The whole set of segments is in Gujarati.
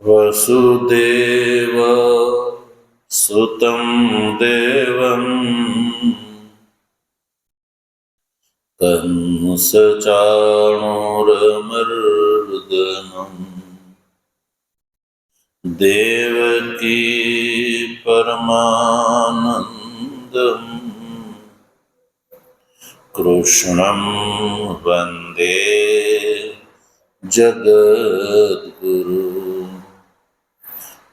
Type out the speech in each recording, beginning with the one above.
वसुदेव सुतं देवं कंसचाणूरमर्दनं देवकी परमानन्दं कृष्णं वन्दे जगद्गुरु।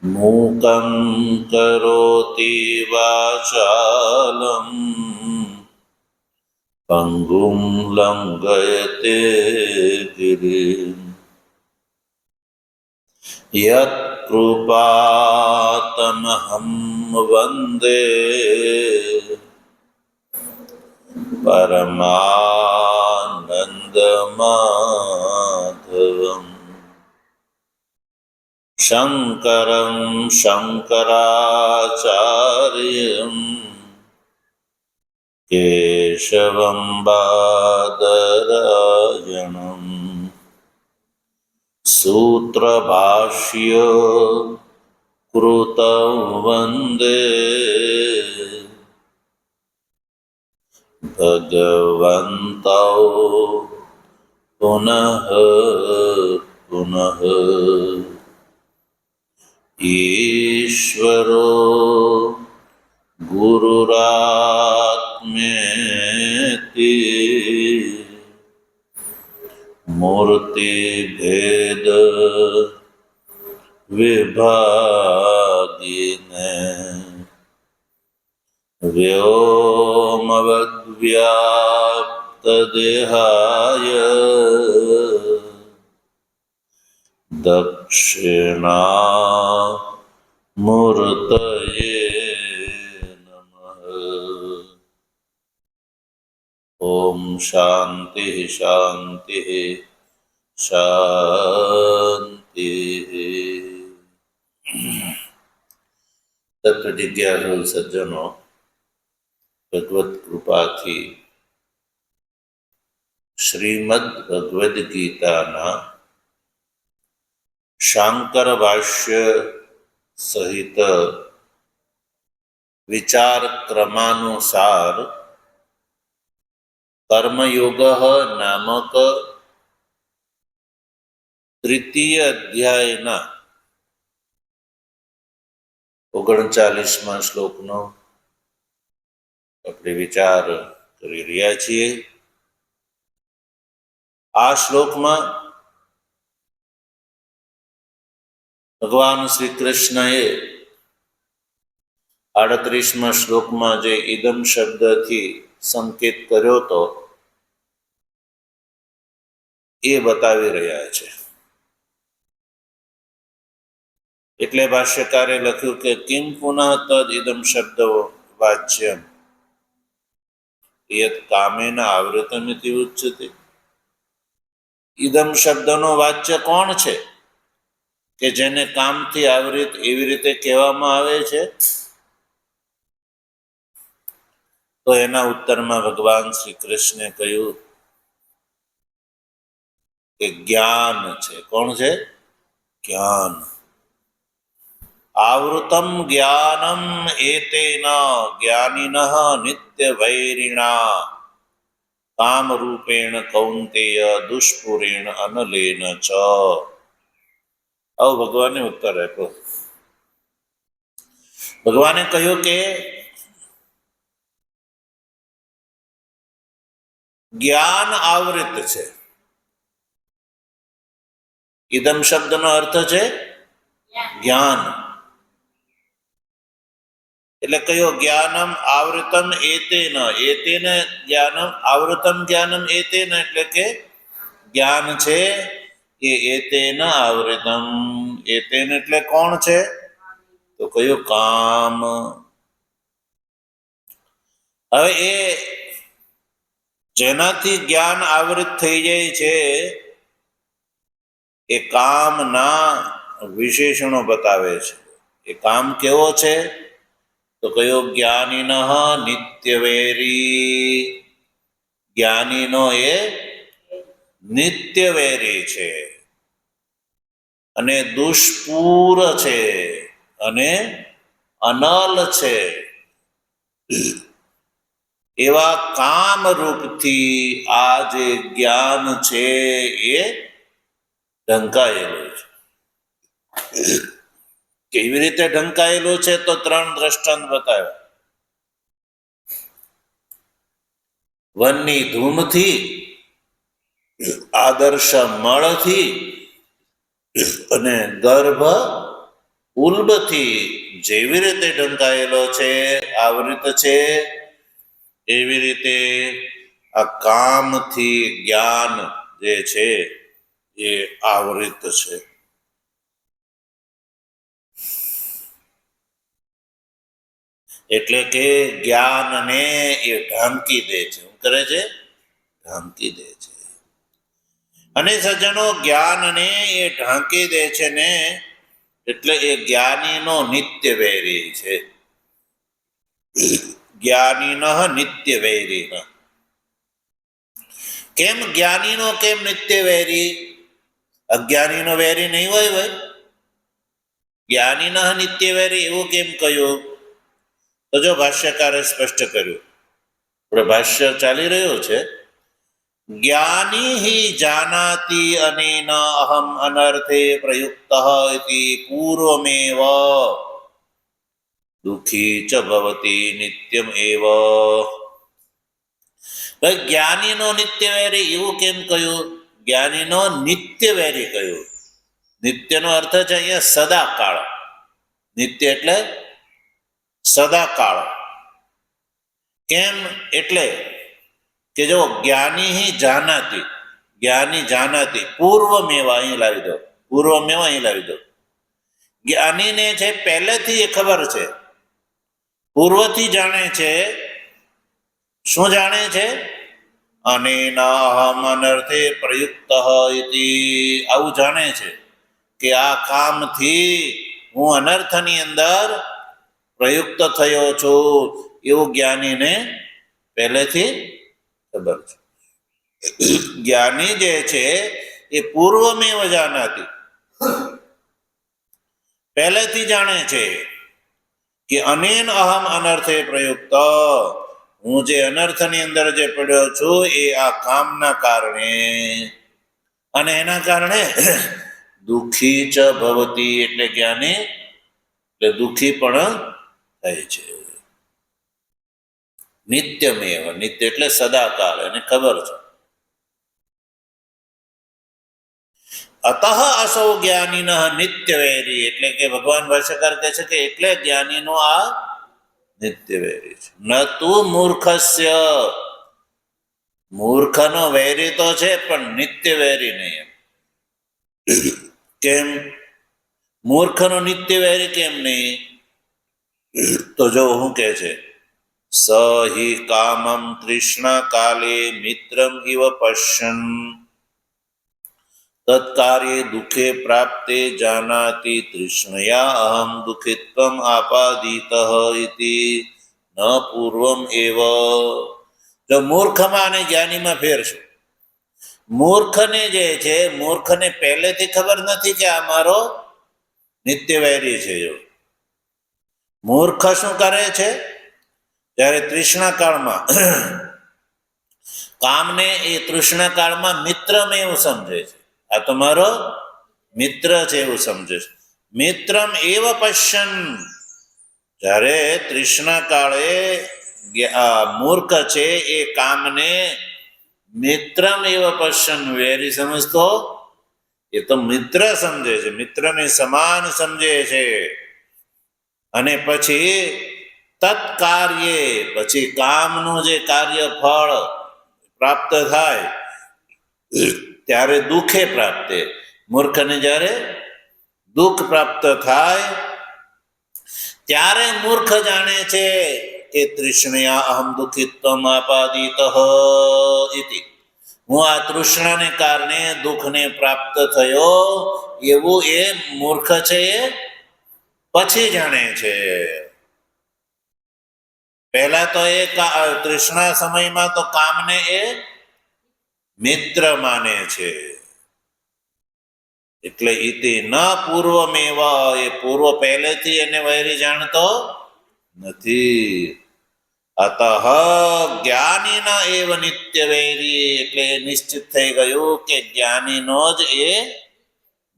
मूकं करोति वाचालं पङ्गुं लङ्घयते गिरिं यत्कृपातमहं वन्दे परमानन्दमाधवम् शङ्करं शङ्कराचार्यं केशवं बादरायणं सूत्रभाष्य कृतौ वन्दे भगवन्तौ पुनः पुनः। ईश्वरो गुरुरात्मेति मूर्तिभेद विभागिने व्योमवद्व्याप्तदेहाय दक्षिणामूर्तये नमः। ओम शांति शांति शांति। तत्वजिज्ञासु सज्जनों, भगवत कृपाथी श्रीमद् भगवद गीताना शांकर भाष्य सहित विचार क्रमानुसार कर्मयोग नामक तृतीय अध्यायना 39મા શ્લોકનો આપણે વિચાર કરી રહ્યા છીએ। આ શ્લોકમાં ભગવાન શ્રી કૃષ્ણએ 38મા શ્લોકમાં જે ઇદમ શબ્દથી સંકેત કર્યો હતો એ બતાવી રહ્યા છે। એટલે ભાષ્યકારે લખ્યું કે કિમ પુનઃ તદ ઇદમ શબ્દ વાચ્યમ યત કામેન આવૃતમિતિ ઉચ્યતે। ઇદમ શબ્દનો વાચ્ય કોણ છે કે જેને કામથી આવૃત એવી રીતે કહેવામાં આવે છે? તો એના ઉત્તરમાં ભગવાન શ્રી કૃષ્ણે કહ્યું કે જ્ઞાન છે। કોણ છે? જ્ઞાન। आवृतम ज्ञानम एतेन ज्ञानिनः नित्य वैरिणा काम रूपेण कौन्तेय दुष्पुरेण अनलेन च। अब भगवाने उत्तर आप्यो। भगवाने कह्युं के ज्ञान आवृत छे। इदम शब्दनो अर्थ छे ज्ञान। એટલે કયો? જ્ઞાનમ આવૃતમ એતેન। એતેન જ્ઞાનમ આવૃતમ જ્ઞાનમ એતેન એટલે કે જ્ઞાન છે એ એતેન આવૃતમ। એતેન એટલે કોણ છે? તો કયું? કામ। હવે એ જેનાથી જ્ઞાન આવૃત થઈ જાય છે એ કામના વિશેષણો બતાવે છે। એ કામ કેવો છે? તો કયો? જ્ઞાનીનઃ નિત્યવૈરી। જ્ઞાનીનો એ નિત્યવૈરી છે। અને દુષ્પૂર છે અને અનલ છે એવા કામ રૂપથી આ જે જ્ઞાન છે એ ઢંકાયેલું છે. કેવી રીતે ઢંકાયેલું છે તો 3 દ્રષ્ટાંત બતાવ્યા. વનની ધૂમથી, આદર્શ મળથી અને ગર્ભ ઉલ્બથી જેવી રીતે ઢંકાયેલો છે, આવૃત છે, એવી રીતે આ કામથી જ્ઞાન જે છે એ આવૃત છે. એટલે કે જ્ઞાનને એ ઢાંકી દે છે. શું કરે છે? ઢાંકી દે છે. અને સજ્જનો, જ્ઞાનને એ ઢાંકી દે છે ને, એટલે એ જ્ઞાનીનો નિત્ય વૈરી છે. જ્ઞાનીન નિત્ય વૈરી. કેમ જ્ઞાનીનો કેમ નિત્ય વૈરી? અજ્ઞાનીનો વૈરી નહીં હોય ભાઈ. જ્ઞાનીન નિત્ય વૈરી એવું કેમ કહ્યું? તો જો ભાષ્યકારે સ્પષ્ટ કર્યું. આપણે ભાષ્ય ચાલી રહ્યું છે. જ્ઞાની હિ જાનાતિ અનેન અહમ અનર્થે પ્રયુક્ત ઇતિ પૂર્વમેવ દુઃખી ચ ભવતી નિત્યમ એવ. જ્ઞાનીનો નિત્ય વૈરી એવું કેમ કહ્યું? જ્ઞાનીનો નિત્ય વૈરી કહ્યું. નિત્યનો અર્થ છે અહીંયા સદાકાળ. નિત્ય એટલે સદાકાળ. કેમ? એટલે કે જો જ્ઞાની જાનાતી, જ્ઞાની જાનાતી, પૂર્વમેવા અહીં લાવી દો, પૂર્વમેવા અહીં લાવી દો. જ્ઞાનીને છે પહેલેથી એ ખબર છે, પૂર્વથી જાણે છે. શું જાણે છે? અનેન અનર્થે પ્રયુક્ત ઇતિ, આવું જાણે છે કે આ કામથી હું અનર્થની અંદર પ્રયુક્ત થયો છું, એવું જ્ઞાનીને પહેલેથી ખબર છે. જ્ઞાની જે છે એ પૂર્વમેવ જાનાતી, પહેલેથી જાણે છે કે અનેન અહમ અનર્થે પ્રયુક્ત, હું જે અનર્થની અંદર જે પડ્યો છું એ આ કામના કારણે, અને એના કારણે દુઃખી ચ ભવતી, એટલે જ્ઞાની એટલે દુઃખી પણ થાય છે. નિત્યમેવ, નિત્ય એટલે સદાકાળ, એને ખબર છે. અતઃ અસૌ જ્ઞાનીન નિત્ય વૈરી, એટલે કે ભગવાન ભાષ્યકાર કહે છે કે એટલે જ્ઞાનીનો આ નિત્ય વૈરી છે. ન તું મૂર્ખસ્ય, મૂર્ખનો વૈરી તો છે પણ નિત્ય વૈરી નહીં. કેમ? મૂર્ખનો નિત્ય વૈરી કેમ નહીં? તો જો હું કહે છે, સ હિ કામમ તૃષ્ણા કાલે મિત્રમ ઇવ પશ્યન તત્કાર્યે દુઃખે પ્રાપ્તે જાનાતિ તૃષ્ણયા અહમ દુઃખિત્વમ આપાદિતઃ ઇતિ ન પૂર્વમ એવ. જો મૂર્ખમાં અને જ્ઞાનીમાં ફેર છે. મૂર્ખને જે છે, મૂર્ખને પહેલેથી ખબર નથી કે આ મારો નિત્ય વૈરી છે. મૂર્ખ શું કરે છે? ત્યારે તૃષ્ણા કાળમાં કામને એ તૃષ્ણા કાળમાં મિત્રમ એવું સમજે છે. આ તો મારો મિત્ર છે એવું સમજે છે. મિત્રમ એવ પશ્યન, જ્યારે તૃષ્ણા કાળે મૂર્ખ છે એ કામને મિત્રમ એવ પશ્યન, વેરી સમજતો, એ તો મિત્ર સમજે છે, મિત્રને સમાન સમજે છે. અને પછી તત્કાર્યે, પછી કામનું જે કાર્ય ફળ પ્રાપ્ત થાય ત્યારે દુઃખે પ્રાપ્તે, મૂર્ખને જ્યારે દુઃખ પ્રાપ્ત થાય ત્યારે મૂર્ખ જાણે છે કે તૃષ્ણયા અહમ દુઃખિત્વમ આપાદિતઃ ઇતિ, હું આ તૃષ્ણાને કારણે દુઃખને પ્રાપ્ત થયો એવું એ મૂર્ખ છે એ પછી જાણે છે. પહેલા તો એ તૃષ્ણા સમયમાં તો કામને એ મિત્ર માને છે. એટલે ઇતિ ન પૂર્વમેવ, એ પૂર્વ પહેલેથી એને વૈરી જાણતો નથી. અતઃ જ્ઞાનીના એવ નિત્ય વૈરી, એટલે નિશ્ચિત થઈ ગયું કે જ્ઞાનીનો જ એ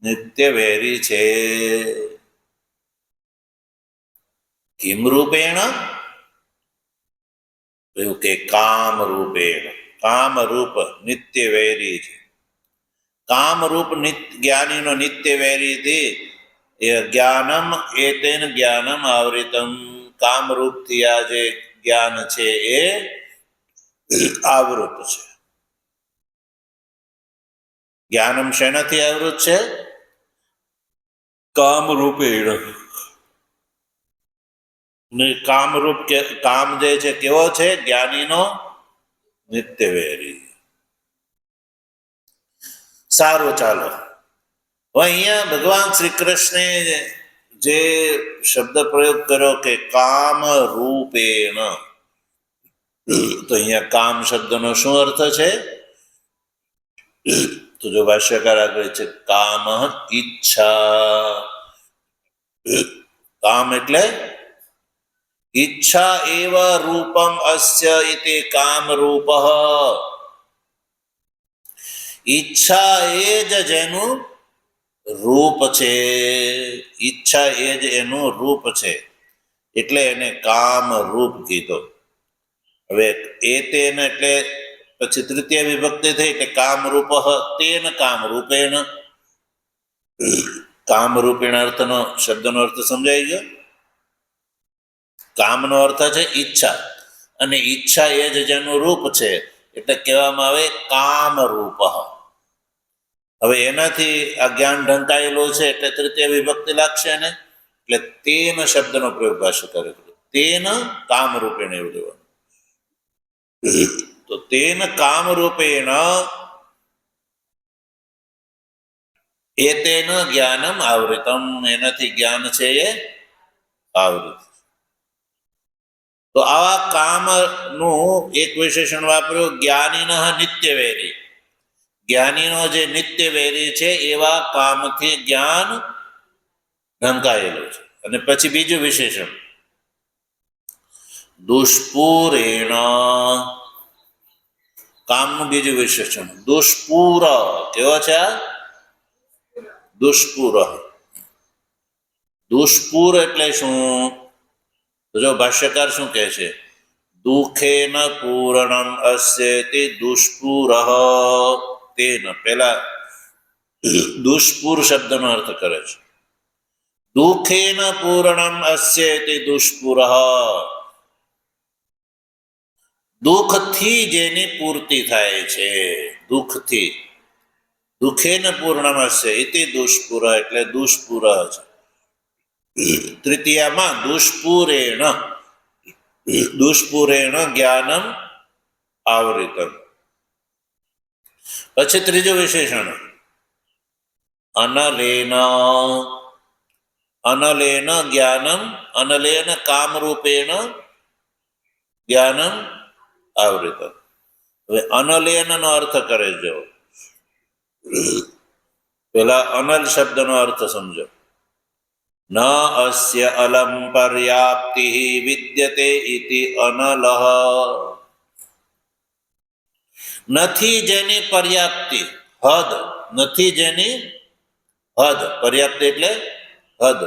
નિત્ય વૈરી છે. કિમ રૂપેણ? કહ્યું કે કામ રૂપેણ, કામ રૂપ નિત્ય વૈરી છે. કામ રૂપ જ્ઞાનીનો નિત્ય વૈરી થી એ જ્ઞાનમ એતેન જ્ઞાનમ આવૃતમ, કામ રૂપથી આ જે જ્ઞાન છે એ આવૃત છે. જ્ઞાનમ શેનાથી આવૃત છે? કામ રૂપેણ. કામરૂપ કામ જે છે કેવો છે? જ્ઞાનીનો નિત્ય વૈરી. સારું, ચાલો અહીંયા ભગવાન શ્રી કૃષ્ણે જે શબ્દ પ્રયોગ કર્યો કે કામ રૂપેણ, તો અહીંયા કામ શબ્દનો શું અર્થ છે? તો જો ભાષ્યકાર આગળ છે કામ ઈચ્છા. કામ એટલે ઈચ્છા એવ રૂપમ અસ્ય ઇતિ કામ રૂપ. ઈચ્છા એ જ જેનું રૂપ છે, ઈચ્છા એ જ એનું રૂપ છે, એટલે એને કામ રૂપ કીધો. હવે એ તેન એટલે પછી તૃતીય વિભક્તિ થઈ એટલે કામ રૂપ તેન કામ રૂપેણ. કામ રૂપેણ અર્થનો શબ્દનો અર્થ સમજાઈ ગયો. કામનો અર્થ છે ઈચ્છા, અને ઈચ્છા એ જ જેનું રૂપ છે એટલે કહેવામાં આવે કામ રૂપ. હવે એનાથી આ જ્ઞાન ઢંકાયેલું છે એટલે તૃતીય વિભક્તિ લાગશે ને, એટલે તેન શબ્દનો પ્રયોગ ભાષ્યકારે કર્યો. તેન કામ રૂપેણ એવું લેવાનું. તો તેન કામ રૂપેણ એતેન જ્ઞાનમ આવૃતમ, એનાથી જ્ઞાન છે એ આવૃત. તો આવા કામનું એક વિશેષણ વાપર્યું, જ્ઞાનીનઃ નિત્ય વૈરી. જ્ઞાનીનો જે નિત્ય વૈરી છે એવા કામથી જ્ઞાન ઢંકાયેલું છે. અને પછી બીજું વિશેષણ દુષ્પુરેણ, કામનું બીજું વિશેષણ દુષ્પુર. કેવો છે? દુષ્પુર. દુષ્પુર એટલે શું? જો ભાષ્યકાર શું કહે છે? દુઃખેન પૂર્ણમ અસ્યેતિ દુષ્પુર તેન. પેલા દુષ્પુર શબ્દનો અર્થ કરે છે. દુઃખેન પૂર્ણમ અસ્યેતિ દુષ્પુર, દુઃખથી જેની પૂર્તિ થાય છે, દુઃખથી. દુઃખેન પૂર્ણમ અસ્ય ઇતિ દુષ્પુર એટલે દુષ્પુર છે. તૃતીયામાં દુષ્પુરેણ, દુષ્પુરેણ જ્ઞાનમ આવૃતમ. પછી ત્રીજું વિશેષણ અનલેન. અનલેન જ્ઞાનમ, અનલેન કામરૂપેણ જ્ઞાનમ આવૃતમ. હવે અનલેન નો અર્થ કરે જો. પેલા અનલ શબ્દનો અર્થ સમજો. ન અસ્ય અલમ પર્યાપ્તિ વિદ્યતે ઇતિ અનલઃ. નથી જેની પર્યાપ્તિ, હદ, નથી જેની હદ, પર્યાપ્તિ એટલે હદ,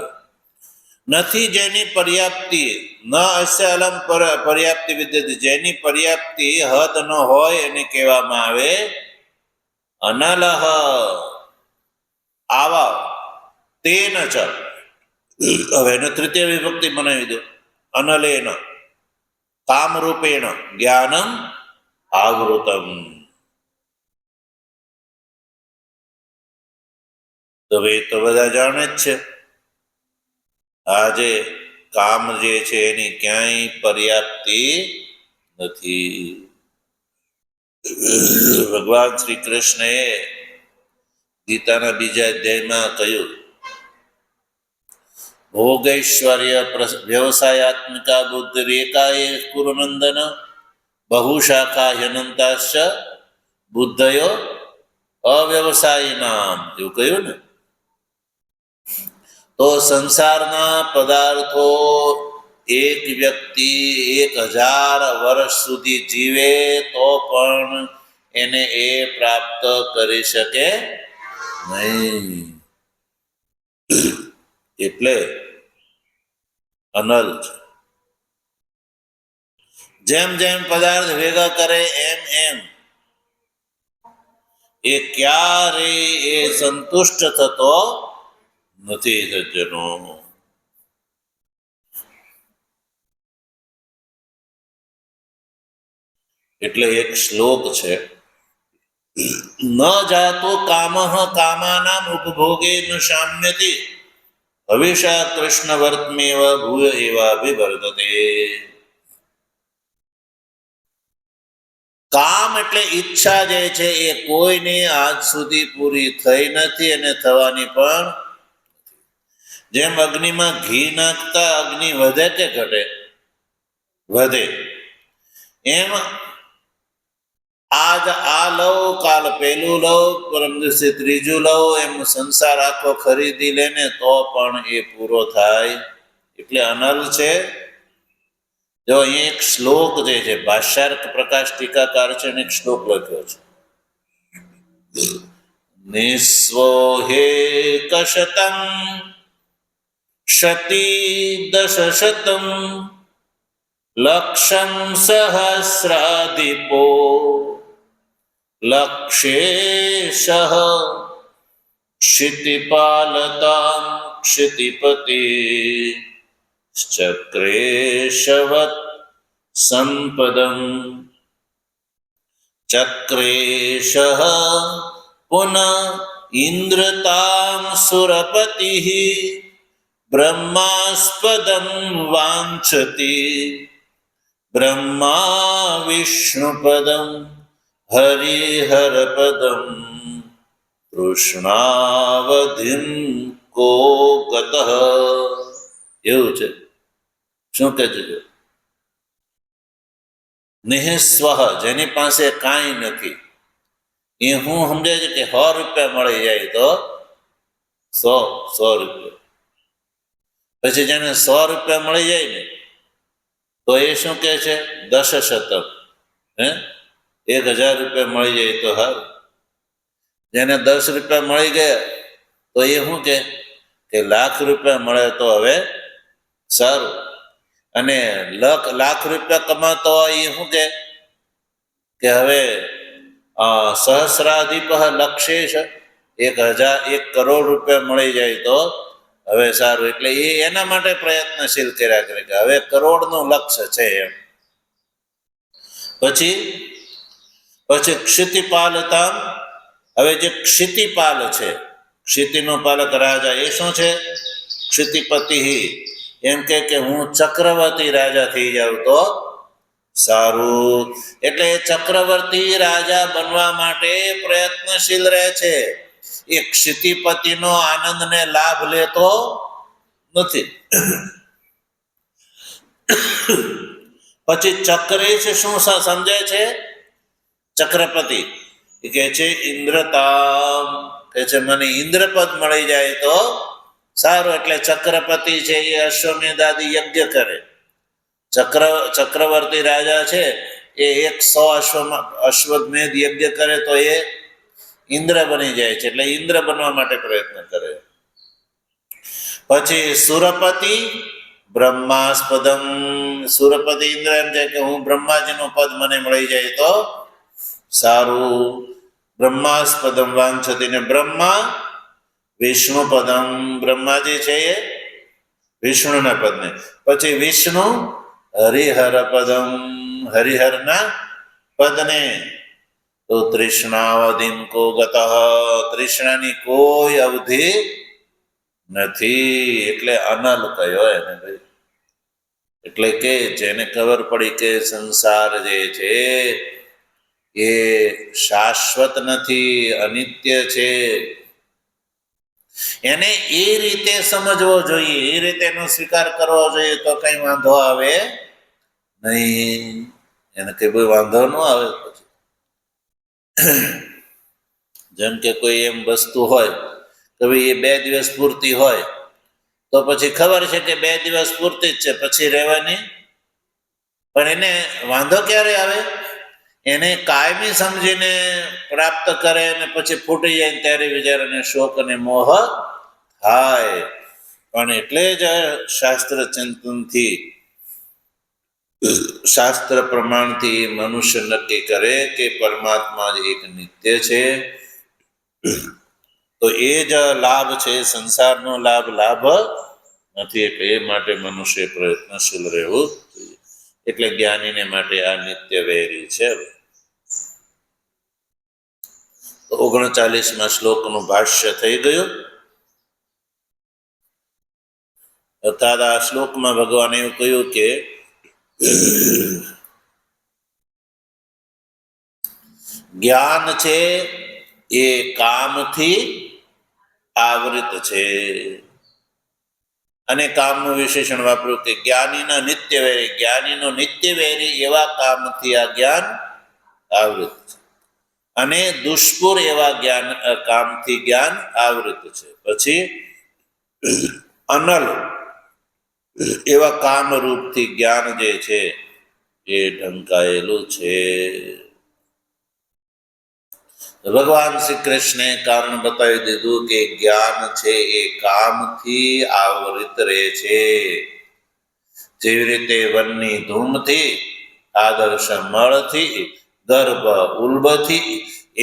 નથી જેની પર્યાપ્તિ. ન અસ્ય અલમ પર્યાપ્તિ વિદ્યતે, જેની પર્યાપ્તિ હદ ન હોય એને કહેવામાં આવે અનલઃ. આવા તેન ચ. હવે એને તૃતીય વિભક્તિ બનાવી દો. અનલેન કામરૂપેણ જ્ઞાનમ આવૃતમ. હવે તો બધા જાણે જ છે, આજે કામ જે છે એની ક્યાંય પર્યાપ્તિ નથી. ભગવાન શ્રી કૃષ્ણએ ગીતાના બીજા અધ્યાયમાં કહ્યું, ભોગૈશ્વર્ય વ્યવસાયાત્મિકા બુદ્ધિ એકાએ કુરુનંદન બહુશાખા હ્યનંતાશ્ચ બુદ્ધયો અવ્યવસાયિનામ. એવું કહ્યું ને. તો સંસારના પદાર્થો એક વ્યક્તિ 1000 વર્ષ સુધી જીવે તો પણ એને એ પ્રાપ્ત કરી શકે નહીં. એટલે અનલ છે. જેમ જેમ પદાર્થ ભેગા કરે એમ એમ એ ક્યારેય એ સંતુષ્ટ થતો નથી. સજ્જનો, એટલે એક શ્લોક છે, ન જાતો કામઃ કામાનામ ઉપભોગે ન શામ્યતિ હવિષા કૃષ્ણ વર્તમેવ ભૂય એવાભિવર્તતે. કામ એટલે ઈચ્છા જે છે એ કોઈને આજ સુધી પૂરી થઈ નથી અને થવાની પણ. જેમ અગ્નિમાં ઘી નાખતા અગ્નિ વધે કે ઘટે? વધે. એમ આજ આ લઉં, કાલ પેલું લઉં, પરમ દિવસે ત્રીજું લઉં, એમ સંસાર આખો ખરીદી લે ને તો પણ એ પૂરો થાય. એટલે અનલ છે. જો અહીંયા એક શ્લોક જે છે, ભાષ્યાર્ક પ્રકાશ ટીકાકાર છે, એક શ્લોક લખ્યો છે, નિસ્વો હે કશતમ શતિ દશશતમ લક્ષમ સહસ્રાધિપો લક્ષેશ ક્ષિતિપાલતામ ક્ષિતિપતિ ચક્રેશવત સંપદમ ચક્રેશ પુનઃ ઇન્દ્રતામ સુરપતિ બ્રહ્માસ્પદમ વાંછતિ બ્રહ્મા વિષ્ણુપદમ હરિહરપદમ તૃષ્ણાવધિમ કો ગતઃ. એવું છે. શું કહે છે? નિઃસ્વ, જેની પાસે કાંઈ નથી, એ હું સમજે છે કે 100 રૂપિયા મળી જાય તો 100 રૂપિયા. પછી જેને 100 રૂપિયા મળી જાય ને તો એ શું કહે છે? દશશતમ. 1000 રૂપિયા મળી જાય તો સારું. જેને 10 રૂપિયા મળી ગયા તો એ શું કે 1,00,000 રૂપિયા મળે તો હવે સારું. અને લાખ રૂપિયા કમાતો હોય એ શું કે હવે સહસ્રાધિપ લક્ષેશ 1 કરોડ રૂપિયા મળી જાય તો હવે સારું. એટલે એ એના માટે પ્રયત્નશીલ કર્યા કરે કે હવે કરોડનું લક્ષ્ય છે એમ. પછી ક્ષિતિપાલતા, હવે જે ક્ષિતિપાલ છે, ક્ષિતિનો પાલક રાજા, એ શું છે? ક્ષિતિપતિ. એમ કે હું ચક્રવર્તી રાજા થઈ જાઉં તો સારું. એટલે ચક્રવર્તી રાજા બનવા માટે પ્રયત્નશીલ રહે છે. એ ક્ષિતિપતિનો આનંદને લાભ લેતો નથી. પછી ચક્રેશ શું સમજે છે? ચક્રપતિ કે છે ઇન્દ્રતા, કે છે મને ઇન્દ્રપદ મળી જાય તો સારું. એટલે ચક્રપતિ છે એ અશ્વમેધ આદિ યજ્ઞ કરે. ચક્રવર્તી રાજા છે એ 100 અશ્વમેધ યજ્ઞ કરે તો એ ઇન્દ્ર બની જાય છે. એટલે ઇન્દ્ર બનવા માટે પ્રયત્ન કરે. પછી સુરપતિ બ્રહ્માસ્પદમ, સુરપતિ ઇન્દ્ર એમ છે કે હું બ્રહ્માજીનું પદ મને મળી જાય તો સારું. બ્રહ્માસ્પદમ વાંછતિ, ને બ્રહ્મા વિષ્ણુ પદમ, બ્રહ્માજી છે એ વિષ્ણુના પદને. પછી વિષ્ણુ હરિહર પદમ, હરિહરના પદને. તો તૃષ્ણાવધિમ કો ગતઃ, તૃષ્ણાની કોઈ અવધિ નથી. એટલે અનલ કયો એને ભાઈ. એટલે કે જેને ખબર પડી કે સંસાર જે છે એ શાશ્વત નથી, અનિત્ય છે, એને એ રીતે સમજવો જોઈએ, એ રીતે એનો સ્વીકાર કરવો જોઈએ તો કઈ વાંધો આવે નહીં. એને કઈ કોઈ વાંધો ન આવે. જેમ કે કોઈ એમ વસ્તુ હોય કે ભાઈ એ 2 દિવસ પૂરતી હોય, તો પછી ખબર છે કે 2 દિવસ પૂરતી જ છે, પછી રહેવાની. પણ એને વાંધો ક્યારે આવે? એને કાયમી સમજીને પ્રાપ્ત કરે અને પછી ફૂટી જાય ત્યારે વિચારોને શોક અને મોહ થાય. પણ એટલે જ શાસ્ત્ર ચિંતનથી, શાસ્ત્ર પ્રમાણથી મનુષ્ય નક્કી કરે કે પરમાત્મા જ એક નિત્ય છે. તો એ જ લાભ છે, સંસારનો લાભ નથી. એટલે એ માટે મનુષ્ય પ્રયત્નશીલ રહેવું જોઈએ. એટલે જ્ઞાનીને માટે આ નિત્ય વૈરી છે. 39મા શ્લોકનું ભાષ્ય થઈ ગયું. અર્થાત આ શ્લોકમાં ભગવાને એવું કહ્યું કે જ્ઞાન છે એ કામથી આવૃત છે. અને કામનું વિશેષણ વાપર્યું કે જ્ઞાનીના નિત્ય વૈરી, જ્ઞાનીનો નિત્ય વૈરી એવા કામથી આ જ્ઞાન આવૃત છે. અને દુષ્પુર એવા કામથી જ્ઞાન આવૃત છે. પછી અનલ એવા કામરૂપથી જ્ઞાન જે છે એ ઢંકાયેલું છે. ભગવાન શ્રી કૃષ્ણે કારણ બતાવી દીધું કે જ્ઞાન છે એ કામથી આવૃત રહે છે. જેવી રીતે વનની ધૂમથી, આદર્શ મળથી, ગર્ભ ઉલ્બથી,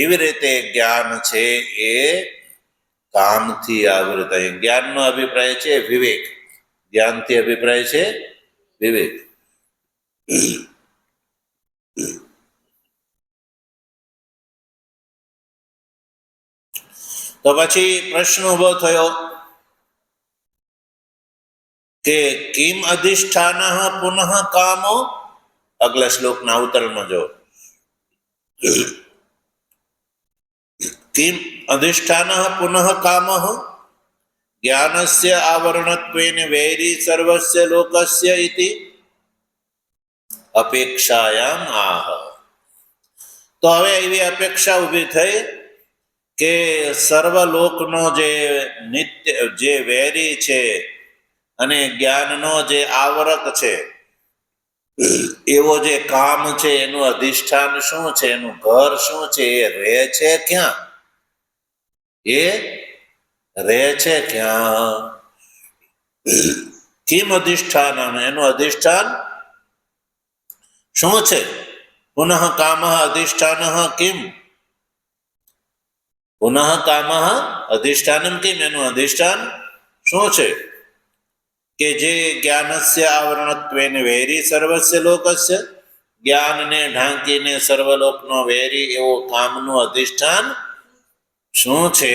એવી રીતે જ્ઞાન છે એ કામથી આવૃત. જ્ઞાનનો અભિપ્રાય છે વિવેક, જ્ઞાનથી અભિપ્રાય છે વિવેક. તો પછી પ્રશ્ન ઉભો થયો કે કિમ અધિષ્ઠાન પુનઃ કામો. આગલા શ્લોકના અવતરણમાં જો કિમ અધિષ્ઠાન પુનઃ કામ જ્ઞાનસ્ય આવરણત્વેન વૈરી સર્વસ્ય લોકસ્ય ઇતિ અપેક્ષાયામ આહ. તો હવે એવી અપેક્ષા ઊભી થઈ કે સર્વલોકનો જે નિત્ય જે વૈરી છે અને જ્ઞાનનો જે આવરક છે એવો જે કામ છે, એનું અધિષ્ઠાન શું છે, એનું ઘર શું છે, એ રહે છે ક્યાં? એ રહે છે ક્યાં? કિમ અધિષ્ઠાન, એનું અધિષ્ઠાન શું છે? પુનઃ કામ અધિષ્ઠાન કિમ? પુનઃ કામ અધિષ્ઠાનમ કિમ? એનું અધિષ્ઠાન શું છે? કે જે જ્ઞાનસ્ય આવરણત્વેન વૈરી સર્વસ્ય લોકસ્ય, જ્ઞાનને ઢાંકીને સર્વલોકનો વૈરી એવો કામનું અધિષ્ઠાન શું છે?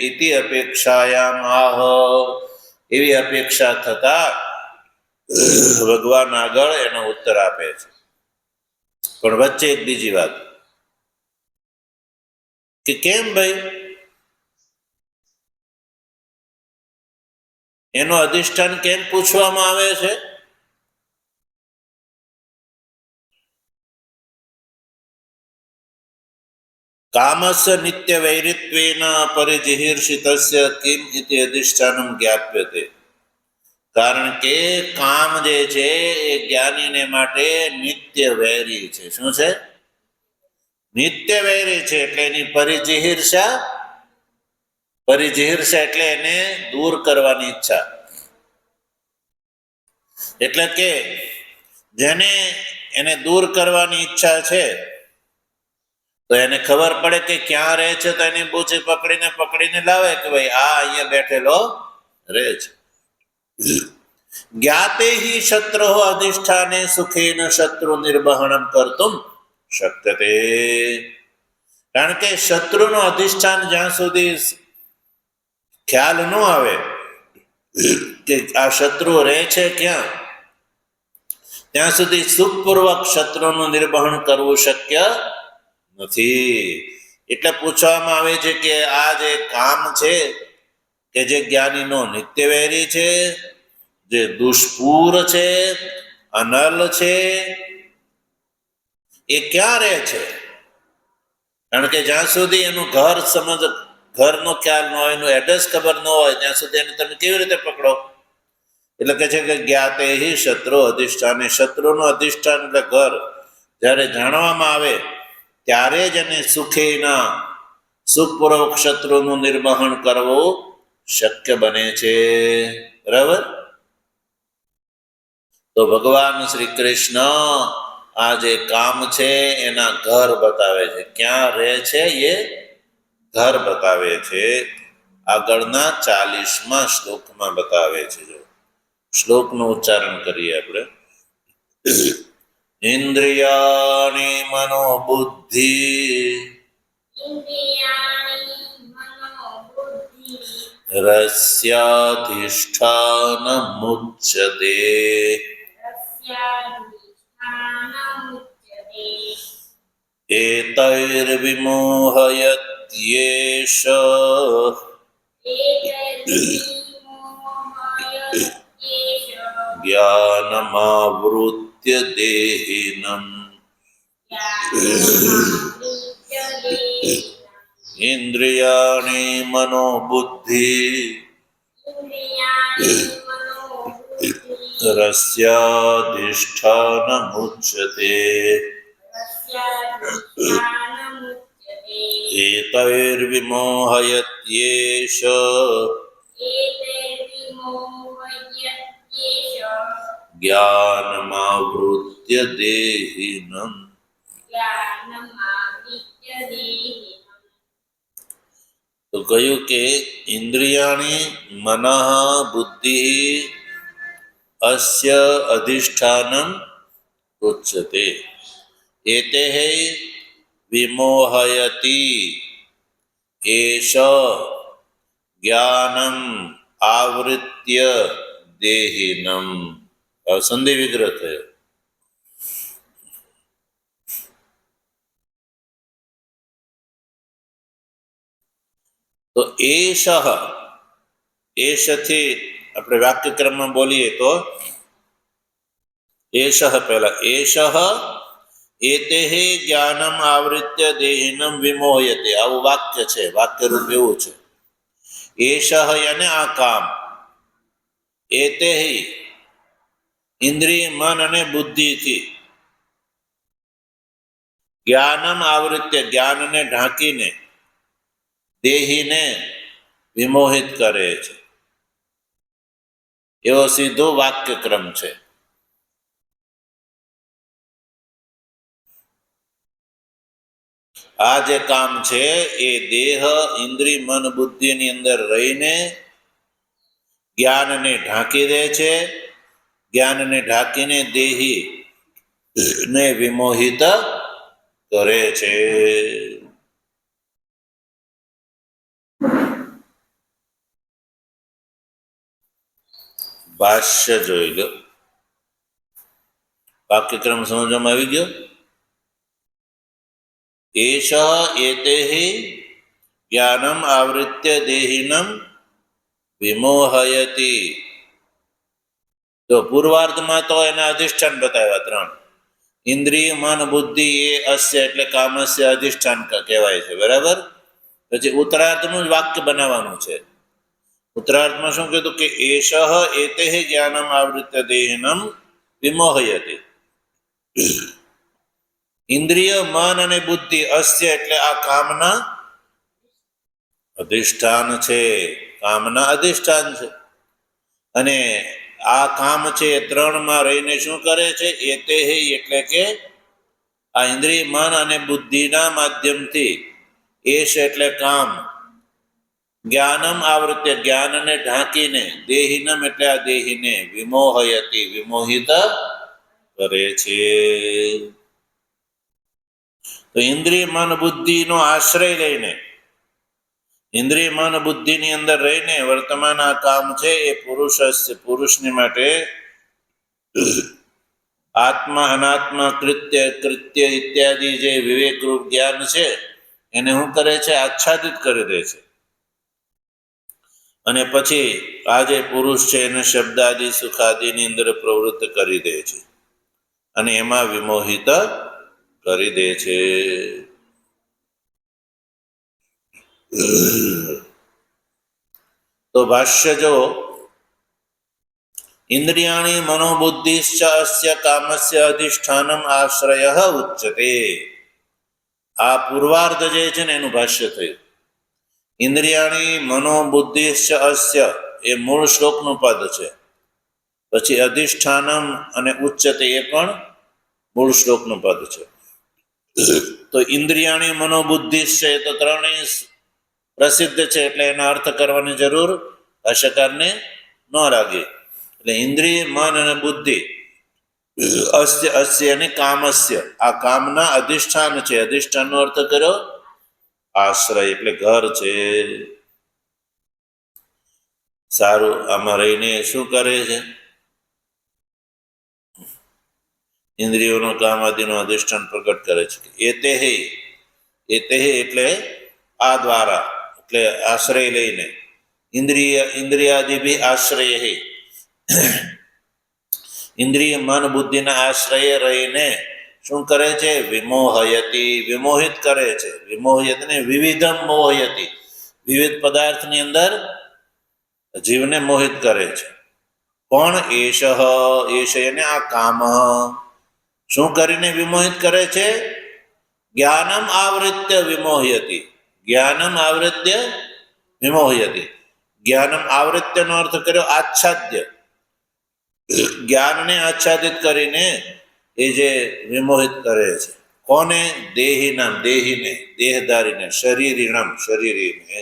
ઇતિ અપેક્ષાયામ આહ. એવી અપેક્ષા થતા ભગવાન આગળ એનો ઉત્તર આપે છે. પણ વચ્ચે એક બીજી વાત કે કેમ ભાઈ એનો અધિષ્ઠાન કેમ પૂછવામાં આવે છે? કામસ્ય નિત્ય વૈરિત્વેન પરિજિહીર્ષિતસ્ય કિમ ઇતિ અધિષ્ઠાનમ જ્ઞાપ્યતે. કારણ કે કામ જે છે એ જ્ઞાનીને માટે નિત્ય વૈરી છે. શું છે? નિત્ય વૈરી છે. એટલે એની પરિજિહીર્ષા, પરિજિહીર્ષા એટલે એને દૂર કરવાની ઈચ્છા. એટલે કે જેને એને દૂર કરવાની ઈચ્છા છે તો એને ખબર પડે કે ક્યાં રહે છે, તો એની બૂચી પકડીને લાવે કે ભાઈ આ અહીંયા બેઠેલો રહે છે. જ્ઞાતે હિ શત્રુ અધિષ્ઠાને સુખેન શત્રુ નિર્વહણમ કર્તુમ શક્યતે. કારણ કે શત્રુનું અધિષ્ઠાન જ્યાં સુધી ખ્યાલ ન આવે કે આ શત્રુ રહે છે ક્યાં, ત્યાં સુધી સુખપૂર્વક શત્રુનું નિર્વહન કરવું શક્ય નથી. એટલે પૂછવામાં આવે છે કે આ જે કામ છે કે જે જ્ઞાનીનો નિત્ય વૈરી છે, જે દુષ્પૂર છે, અનલ છે, એ ક્યાં રહે છે? કારણ કે જ્યાં સુધી એનું ઘરનો ખ્યાલ ન હોય, એનું એડ્રેસ ખબર ન હોય, ત્યાં સુધી એને તમે કેવી રીતે પકડો? એટલે કે છે કે જ્ઞાતે હિ શત્રુ અધિષ્ઠાને, શત્રુનું અધિષ્ઠાન એટલે ઘર જ્યારે જાણવામાં આવે ત્યારે જ એને સુખેના સુખપૂર્વક શત્રુનું નિર્વહન કરવું શક્ય બને છે. બરાબર. તો ભગવાન શ્રી કૃષ્ણ આ જે કામ છે એના ઘર બતાવે છે. ક્યાં રહે છે એ ઘર બતાવે છે. આગળના 40મા શ્લોકમાં બતાવે છે. જો શ્લોકનું ઉચ્ચારણ કરીએ આપણે. ઇન્દ્રિયાણિ મનોબુદ્ધિ રસ્યાધિષ્ઠાનમુચ્યતે એતૈર્વિમોહયત્યેષ જ્ઞાનમાવૃત્ય દેહિનમ. ઇન્દ્રિયાણિ મનોબુદ્ધિ રસ્યાધિષ્ઠાનમુચ્યતે એતૈર્વિમોહયત્યેષ જ્ઞાનમાવૃત્ય દેહિનમ. તો કહ્યું કે ઇન્દ્રિયાણી મનઃ બુદ્ધિ અસ્ય અધિષ્ઠાનમ ઉચ્યતે. એતે વિમોહયતિ એષ જ્ઞાનમ આવૃત્ય દેહિનમ. સંધિ વિગ્રહ થયો. તો એષ, એષથી આપણે વાક્યક્રમમાં બોલીએ તો એષ પહેલા, એષ એતે જ્ઞાનમ આવૃત્ય દેહિનમ વિમોહયતે. આવું વાક્ય છે, વાક્યરૂપ એવું છે. એષ યાને આ કામ, એતે ઇન્દ્રિય મન અને બુદ્ધિથી, જ્ઞાનમ આવૃત્ય જ્ઞાનને ઢાંકીને, દેહીને વિમોહિત કરે છે. એવો સીધો વાક્યક્રમ છે. આ જે કામ છે એ દેહ ઇન્દ્રિય મન બુદ્ધિની અંદર રહીને જ્ઞાનને ઢાંકી દે છે. જ્ઞાનને ઢાંકીને દેહી ને વિમોહિત કરે છે. ભાષ્ય જોઈ લો. વાક્યક્રમ સમજવામાં આવી ગયો. એષ એતે જ્ઞાનમ આવૃત્ય દેહિનમ વિમોહયતિ. તો પૂર્વાર્ધમાં તો એના અધિષ્ઠાન બતાવ્યા 3. ઇન્દ્રિય મન બુદ્ધિ એ અસ્ય એટલે કામસ્ય અધિષ્ઠાન કહેવાય છે. બરાબર. પછી ઉત્તરાર્ધનું જ વાક્ય બનાવવાનું છે. ઉત્તરાર્ધમાં શું કીધું કે એષ એતે જ્ઞાનમ આવૃત્ય દેહિનમ વિમોહયતિ. ઇન્દ્રિય મન અને બુદ્ધિ અસ્ય એટલે આ કામના અધિષ્ઠાન છે. કામના અધિષ્ઠાન છે. અને આ કામ છે એ 3માં રહીને શું કરે છે? એતે એટલે કે આ ઇન્દ્રિય મન અને બુદ્ધિના માધ્યમથી, એશ એટલે કામ, જ્ઞાનમ આવૃત્ય જ્ઞાનને ઢાંકીને, દેહિનમ એટલે આ દેહીને, વિમોહયતિ વિમોહિત કરે છે. તો ઇન્દ્રિય મન બુદ્ધિનો આશ્રય લઈને, ઇન્દ્રિય મન બુદ્ધિની અંદર રહીને વર્તમાન આ કામ છે એ પુરુષની માટે આત્મા અનાત્મા કૃત્ય કૃત્ય ઇત્યાદિ જે વિવેકરૂપ જ્ઞાન છે એને શું કરે છે? આચ્છાદિત કરી દે છે. અને પછી આ જે પુરુષ છે એને શબ્દાદિ સુખાદિની અંદર પ્રવૃત્ત કરી દે છે અને એમાં વિમોહિત કરી દે છે. તો ભાષ્ય જો, ઇન્દ્રિયાણી મનોબુદ્ધિશ્ચ અસ્ય કામસ્ય અધિષ્ઠાનમ આશ્રય ઉચ્યતે. આ પૂર્વાર્ધ જે છે ને એનું ભાષ્ય થયું. ઇન્દ્રિયાણી મનોબુદ્ધિશ્ચ અસ્ય એ મૂળ શ્લોકનું પદ છે. પછી અધિષ્ઠાનમ અને ઉચ્ચતે એ પણ મૂળ શ્લોકનું પદ છે. તો ઇન્દ્રિયાણી મનોબુદ્ધિશ્ચ એ તો ત્રણેય પ્રસિદ્ધ છે, એટલે એનો અર્થ કરવાની જરૂર ભાષ્યકારને ન લાગે. એટલે ઇન્દ્રિય, મન અને બુદ્ધિ અસ્ય અસ્ય અને કામસ્ય, આ કામના અધિષ્ઠાન છે. અધિષ્ઠાનનો અર્થ કર્યો આશ્રય, એટલે ઘર છે. સારું, આમાં રહીને શું કરે છે? ઇન્દ્રિયોનો કામ આદિનો અધિષ્ઠાન પ્રગટ કરે છે. એતેહે એટલે આ દ્વારા, એટલે આશ્રય લઈને. ઇન્દ્રિયાદિ ભી આશ્રય હે, ઇન્દ્રિય મન બુદ્ધિના આશ્રય રહીને શું કરે છે? વિમોહયતી, વિમોહિત કરે છે. વિમોહયત ને વિવિધમ મોહયતી, વિવિધ પદાર્થની અંદર જીવને મોહિત કરે છે. પણ એશ એને આ કામ શું કરીને વિમોહિત કરે છે? જ્ઞાનમ આવૃત્ય વિમોહયતી, જ્ઞાનમ આવૃત્ય વિમોહયતી. જ્ઞાનમ આવૃત્યનો અર્થ કર્યો આચ્છાદ્ય, જ્ઞાનને આચ્છાદિત કરીને એ જે વિમોહિત કરે છે. કોને? દેહીનામ, દેહીને, દેહધારીને, શરીરીણામ, શરીરીને.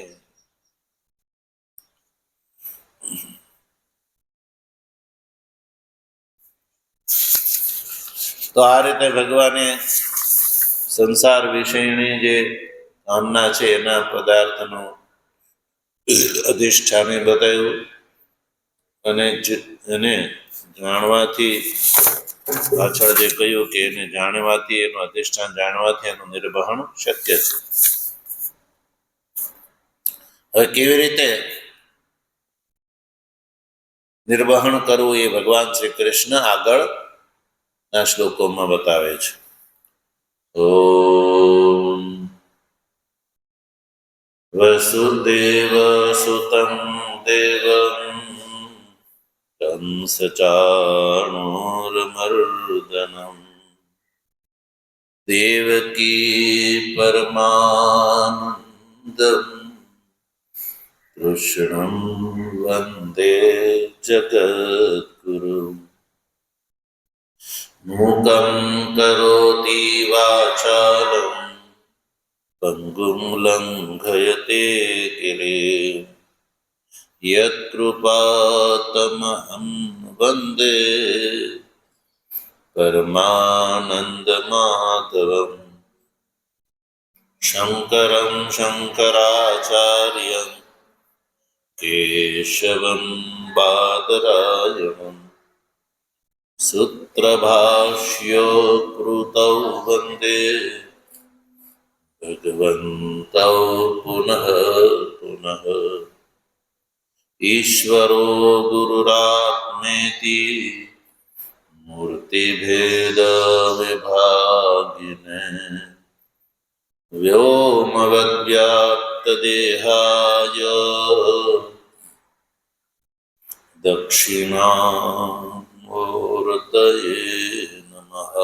તો આ રીતે ભગવાને સંસાર વિષયની જે કામના છે એના પદાર્થનું અધિષ્ઠાને બતાવ્યું, અને એને જાણવાથી, પાછળ જે કહ્યું કે એને જાણવાથી, એનું અધિષ્ઠાન જાણવાથી એનું નિર્વહન શક્ય છે. હવે કેવી રીતે નિર્વહન કરવું એ ભગવાન શ્રી કૃષ્ણ આગળ આ શ્લોકોમાં બતાવે છે. ઓમ વસુદેવ સુતં દેવં કંસચાણૂરમર્દનમ દેવકી પરમાનંદમ કૃષ્ણં વંદે જગદ્ગુરુમ. મૂકં કરોતિ વાચાલં પંગું લંઘયતે ગિરિં યત્કૃપાતમહં વંદે પરમાનંદમાધવં. શંકરં શંકરાચાર્યં કેશવં બાદરાયણં સૂત્રભાષ્યો કૃતૌ વંદે ભગવन्तौ પુનઃ પુનઃ. ઈશ્વરો ગુરુરાત્મેતિ મૂર્તિભેદ વિભાગિને વ્યોમવદ્વ્યાપ્તદેહાય દક્ષિણામૂર્તયે નમઃ.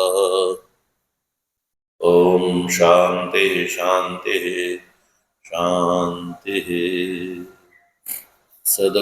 ઓમ શાંતિ શાંતિ શાંતિ. સદ